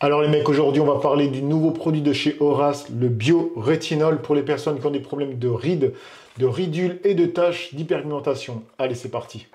Alors les mecs, aujourd'hui on va parler du nouveau produit de chez Horace, le Bio Rétinol pour les personnes qui ont des problèmes de rides, de ridules et de taches d'hyperpigmentation. Allez, c'est parti.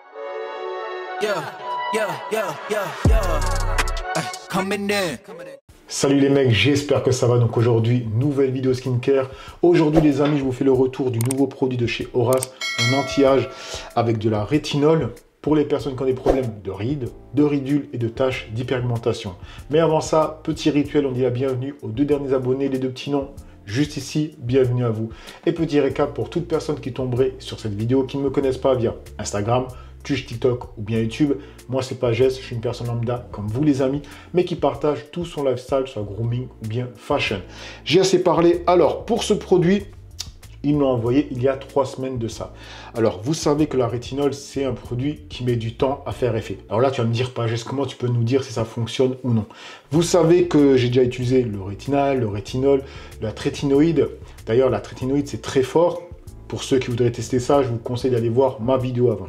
Salut les mecs, j'espère que ça va. Donc aujourd'hui, nouvelle vidéo skincare. Aujourd'hui les amis, je vous fais le retour du nouveau produit de chez Horace, un anti-âge avec de la rétinol pour les personnes qui ont des problèmes de rides, de ridules et de taches d'hyperpigmentation. Mais avant ça, petit rituel, on dit la bienvenue aux deux derniers abonnés, les deux petits noms juste ici, bienvenue à vous. Et petit récap pour toute personne qui tomberait sur cette vidéo, qui ne me connaissent pas via Instagram, Twitch, TikTok ou bien YouTube. Moi, c'est pas Jess, je suis une personne lambda comme vous les amis, mais qui partage tout son lifestyle, soit grooming ou bien fashion. J'ai assez parlé. Alors, pour ce produit, ils me l'ont envoyé il y a 3 semaines de ça. Alors, vous savez que la rétinol, c'est un produit qui met du temps à faire effet. Alors là, tu vas me dire, Pagès, comment tu peux nous dire si ça fonctionne ou non? Vous savez que j'ai déjà utilisé le rétinal, le rétinol, la trétinoïde. D'ailleurs, la trétinoïde, c'est très fort. Pour ceux qui voudraient tester ça, je vous conseille d'aller voir ma vidéo avant.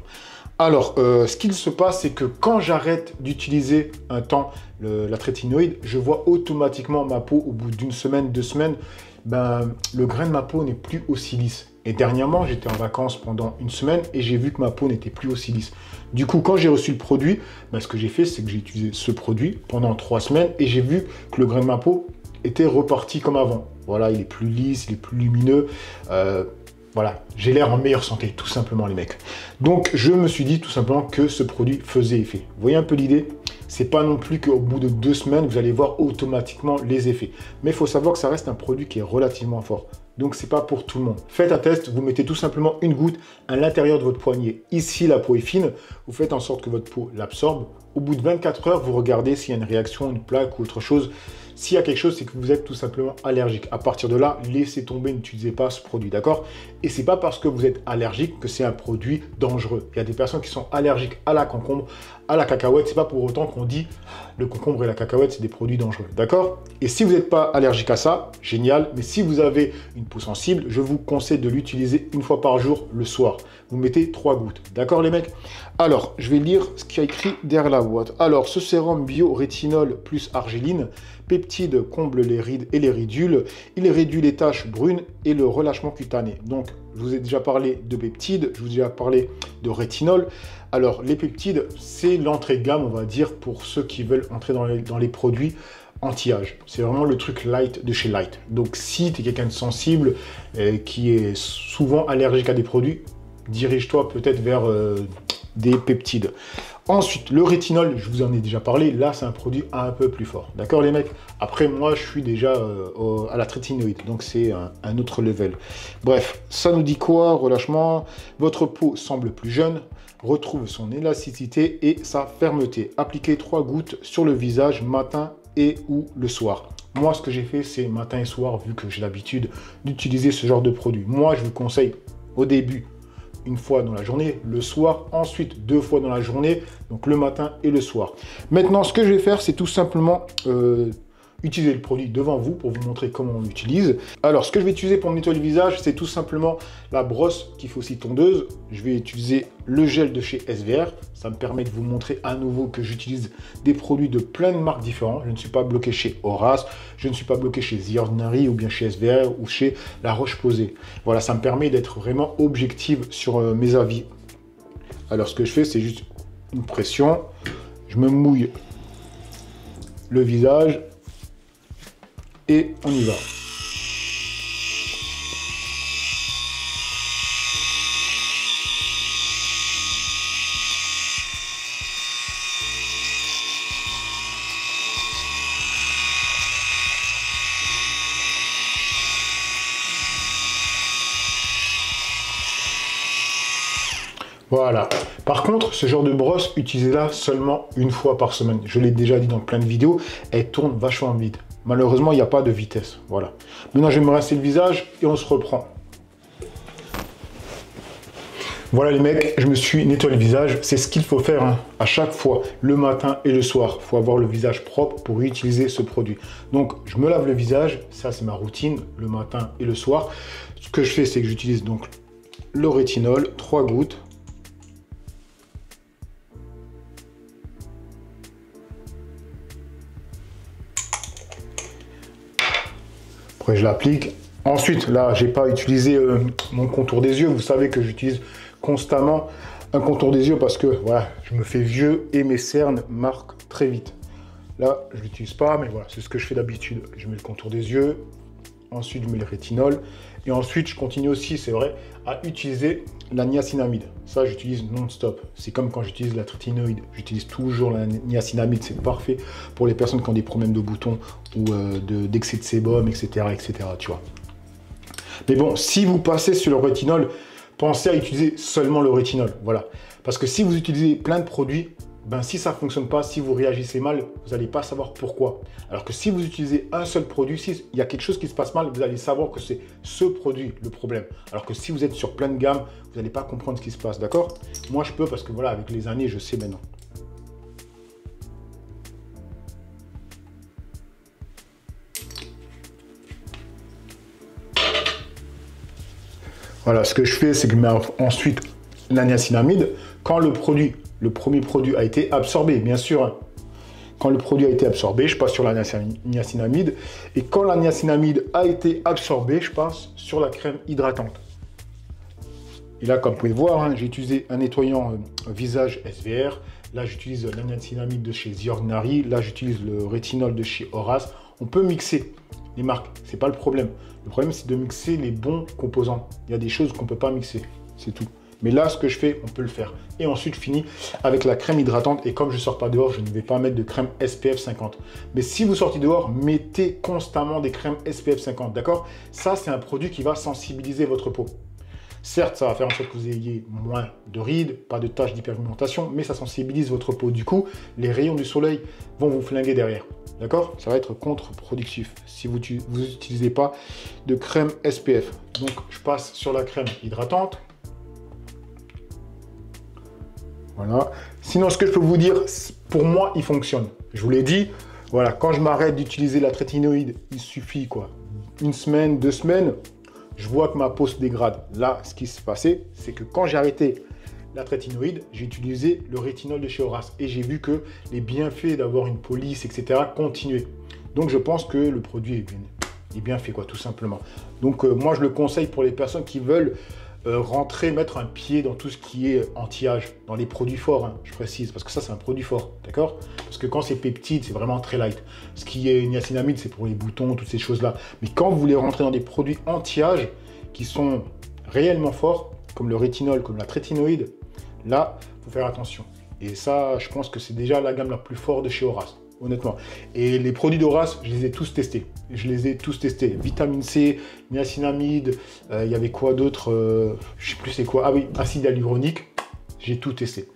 Alors, ce qu'il se passe, c'est que quand j'arrête d'utiliser un temps la trétinoïde, je vois automatiquement ma peau, au bout d'une semaine, 2 semaines, le grain de ma peau n'est plus aussi lisse. Et dernièrement, j'étais en vacances pendant 1 semaine et j'ai vu que ma peau n'était plus aussi lisse. Du coup, quand j'ai reçu le produit, ce que j'ai fait, c'est que j'ai utilisé ce produit pendant 3 semaines et j'ai vu que le grain de ma peau était reparti comme avant. Voilà, il est plus lisse, il est plus lumineux. Voilà, j'ai l'air en meilleure santé, tout simplement les mecs. Donc, je me suis dit tout simplement que ce produit faisait effet. Vous voyez un peu l'idée? C'est pas non plus qu'au bout de 2 semaines, vous allez voir automatiquement les effets. Mais il faut savoir que ça reste un produit qui est relativement fort. Donc, c'est pas pour tout le monde. Faites un test, vous mettez tout simplement une goutte à l'intérieur de votre poignet. Ici, la peau est fine. Vous faites en sorte que votre peau l'absorbe. Au bout de 24 heures, vous regardez s'il y a une réaction, une plaque ou autre chose. S'il y a quelque chose, c'est que vous êtes tout simplement allergique. À partir de là, laissez tomber, n'utilisez pas ce produit, d'accord? Et c'est pas parce que vous êtes allergique que c'est un produit dangereux. Il y a des personnes qui sont allergiques à la concombre, à la cacahuète. C'est pas pour autant qu'on dit le concombre et la cacahuète, c'est des produits dangereux, d'accord? Et si vous n'êtes pas allergique à ça, génial. Mais si vous avez une peau sensible, je vous conseille de l'utiliser 1 fois par jour le soir. Vous mettez 3 gouttes, d'accord les mecs? Alors, je vais lire ce qu'il y a écrit derrière la boîte. Alors, ce sérum bio rétinol plus argiline, peptide comble les rides et les ridules. Il réduit les taches brunes et le relâchement cutané. Donc, je vous ai déjà parlé de peptides, je vous ai déjà parlé de rétinol. Alors, les peptides, c'est l'entrée de gamme, on va dire, pour ceux qui veulent entrer dans les produits anti-âge. C'est vraiment le truc light de chez Light. Donc, si tu es quelqu'un de sensible, qui est souvent allergique à des produits, dirige-toi peut-être vers des peptides. Ensuite, le rétinol, je vous en ai déjà parlé, là c'est un produit un peu plus fort. D'accord les mecs? Après moi je suis déjà à la trétinoïde, donc c'est un autre level. Bref, ça nous dit quoi? Relâchement, votre peau semble plus jeune, retrouve son élasticité et sa fermeté. Appliquez 3 gouttes sur le visage matin et ou le soir. Moi ce que j'ai fait c'est matin et soir, vu que j'ai l'habitude d'utiliser ce genre de produit. Moi je vous conseille au début 1 fois dans la journée, le soir, ensuite 2 fois dans la journée, donc le matin et le soir. Maintenant, ce que je vais faire, c'est tout simplement utiliser le produit devant vous pour vous montrer comment on l'utilise. Alors, ce que je vais utiliser pour nettoyer le visage, c'est tout simplement la brosse qui fait aussi tondeuse. Je vais utiliser le gel de chez SVR. Ça me permet de vous montrer à nouveau que j'utilise des produits de plein de marques différentes. Je ne suis pas bloqué chez Horace, je ne suis pas bloqué chez The Ordinary ou bien chez SVR ou chez La Roche-Posay. Voilà, ça me permet d'être vraiment objectif sur mes avis. Alors, ce que je fais, c'est juste une pression. Je me mouille le visage. Et on y va. Voilà. Par contre, ce genre de brosse, utilisez-la seulement 1 fois par semaine. Je l'ai déjà dit dans plein de vidéos, elle tourne vachement vite. Malheureusement, il n'y a pas de vitesse. Voilà. Maintenant, je vais me rincer le visage et on se reprend. Voilà les mecs, je me suis nettoyé le visage. C'est ce qu'il faut faire à chaque fois, le matin et le soir. Il faut avoir le visage propre pour utiliser ce produit. Donc, je me lave le visage. Ça, c'est ma routine, le matin et le soir. Ce que je fais, c'est que j'utilise donc le rétinol, 3 gouttes. Après, je l'applique. Ensuite, là, j'ai pas utilisé mon contour des yeux. Vous savez que j'utilise constamment un contour des yeux parce que voilà, je me fais vieux et mes cernes marquent très vite. Là, je l'utilise pas, mais voilà, c'est ce que je fais d'habitude. Je mets le contour des yeux, ensuite je mets le rétinol, et ensuite je continue aussi, c'est vrai, à utiliser la niacinamide. Ça, j'utilise non-stop. C'est comme quand j'utilise la trétinoïde. J'utilise toujours la niacinamide. C'est parfait pour les personnes qui ont des problèmes de boutons ou d'excès de sébum, etc., etc., tu vois. Mais bon, si vous passez sur le rétinol, pensez à utiliser seulement le rétinol. Voilà. Parce que si vous utilisez plein de produits, ben si ça ne fonctionne pas, si vous réagissez mal, vous n'allez pas savoir pourquoi. Alors que si vous utilisez un seul produit, s'il y a quelque chose qui se passe mal, vous allez savoir que c'est ce produit le problème. Alors que si vous êtes sur plein de gammes, vous n'allez pas comprendre ce qui se passe, d'accord? Moi, je peux parce que voilà, avec les années, je sais maintenant. Voilà, ce que je fais, c'est que je mets ensuite la niacinamide. Quand le premier produit a été absorbé, bien sûr, hein. Quand le produit a été absorbé, je passe sur la niacinamide. Et quand la niacinamide a été absorbée, je passe sur la crème hydratante. Et là, comme vous pouvez voir, hein, j'ai utilisé un nettoyant visage SVR. Là, j'utilise la niacinamide de chez The Ordinary. Là, j'utilise le rétinol de chez Horace. On peut mixer les marques, c'est pas le problème. Le problème, c'est de mixer les bons composants. Il y a des choses qu'on ne peut pas mixer, c'est tout. Mais là, ce que je fais, on peut le faire. Et ensuite, je finis avec la crème hydratante. Et comme je ne sors pas dehors, je ne vais pas mettre de crème SPF 50. Mais si vous sortez dehors, mettez constamment des crèmes SPF 50, d'accord? Ça, c'est un produit qui va sensibiliser votre peau. Certes, ça va faire en sorte que vous ayez moins de rides, pas de taches d'hyperpigmentation, mais ça sensibilise votre peau. Du coup, les rayons du soleil vont vous flinguer derrière. D'accord? Ça va être contre-productif si vous n'utilisez pas de crème SPF. Donc, je passe sur la crème hydratante. Voilà. Sinon, ce que je peux vous dire, pour moi, il fonctionne. Je vous l'ai dit, voilà, quand je m'arrête d'utiliser la trétinoïde, il suffit quoi, 1 semaine, 2 semaines, je vois que ma peau se dégrade. Là, ce qui s'est passé, c'est que quand j'ai arrêté la trétinoïde, j'ai utilisé le rétinol de chez Horace et j'ai vu que les bienfaits d'avoir une peau lisse, etc. continuaient. Donc, je pense que le produit est bien fait, quoi, tout simplement. Donc, moi, je le conseille pour les personnes qui veulent rentrer, mettre un pied dans tout ce qui est anti-âge, dans les produits forts, hein, je précise, parce que ça, c'est un produit fort, d'accord? Parce que quand c'est peptide, c'est vraiment très light. Ce qui est niacinamide, c'est pour les boutons, toutes ces choses-là. Mais quand vous voulez rentrer dans des produits anti-âge qui sont réellement forts, comme le rétinol, comme la trétinoïde, là, il faut faire attention. Et ça, je pense que c'est déjà la gamme la plus forte de chez Horace, honnêtement. Et les produits d'Horace, je les ai tous testés. Vitamine C, niacinamide, il y avait quoi d'autre, je sais plus c'est quoi. Ah oui, acide hyaluronique, j'ai tout testé.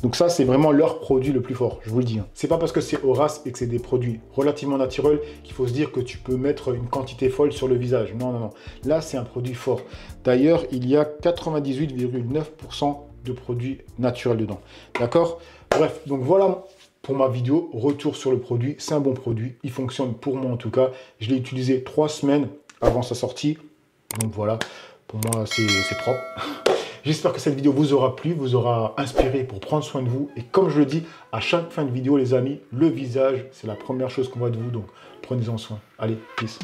Donc ça, c'est vraiment leur produit le plus fort, je vous le dis. Hein. C'est pas parce que c'est Horace et que c'est des produits relativement naturels qu'il faut se dire que tu peux mettre une quantité folle sur le visage. Non, non, non. Là, c'est un produit fort. D'ailleurs, il y a 98,9% de produits naturels dedans. D'accord? Bref, donc voilà pour ma vidéo, retour sur le produit. C'est un bon produit, il fonctionne pour moi en tout cas. Je l'ai utilisé 3 semaines avant sa sortie. Donc voilà, pour moi c'est propre. J'espère que cette vidéo vous aura plu, vous aura inspiré pour prendre soin de vous. Et comme je le dis à chaque fin de vidéo les amis, le visage c'est la première chose qu'on voit de vous. Donc prenez-en soin. Allez, peace.